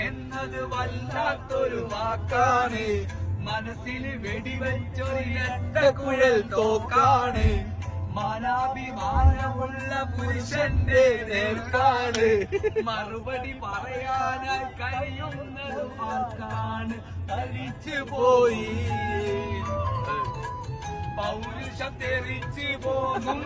എന്നത് വല്ലാത്തൊരു വാക്കാണ്. മനസ്സിൽ വെടിവെച്ചൊരിരട്ട കുഴൽ തോക്കാണ്. മാനാഭിമാനമുള്ള പുരുഷന്റെ നേർക്കാണ്. മറുപടി പറയാനായി കഴിയുന്നത് ആർക്കാണ്? തരിച്ചു പോയി പൗരുഷം തെറിച്ചു പോകും,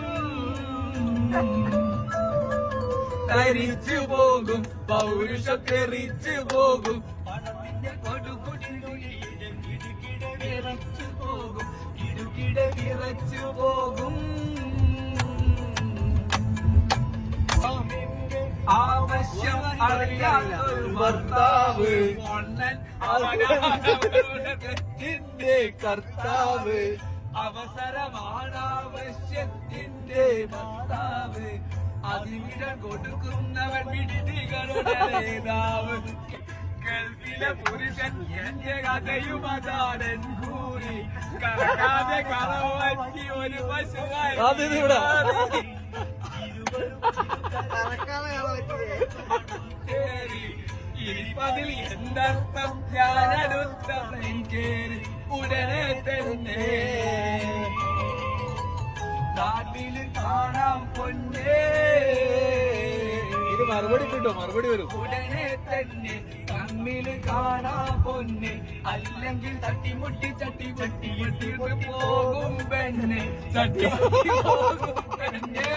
തരിച്ചു പോകും പൗരുഷം തെറിച്ചു പോകും. പണത്തിന്റെ കൊടുകുടിക്കിട വിറച്ചു പോകും, കിടുകിട വിറച്ചു പോകും. ആവശ്യം അറിയാത്തൊരു ഭർത്താവ്, അവരുടെ കർത്താവ്. അവസരമാണ് ആവശ്യത്തിന്റെ ഭർത്താവ്. അതിനിടം കൊടുക്കുന്നവൻ വിഡിതികളുടെ നേതാവ്. ഗൾഫിലെ പുരുഷൻ എന്റെ കഥയും അതാടൻ കൂടി. കറക്കാതെ കളവറ്റി ഒരു പശുവായി ഇരിപ്പതിൽ എന്തർത്ഥം? ഞാനടുത്ത പ്ലെയിൻ കേറി ഉടനെ തന്നെ നാട്ടില് കാണാം പൊന്നേ. ഇത് മറുപടി കിട്ടോ? മറുപടി വരും ഉടനെ തന്നെ തമ്മില് കാണാം പൊന്നെ. അല്ലെങ്കിൽ തട്ടിമുട്ടി ചട്ടിമുട്ടി പോകും പെണ്ണെ, ചട്ടിമുട്ടി പോകും പെണ്ണേ.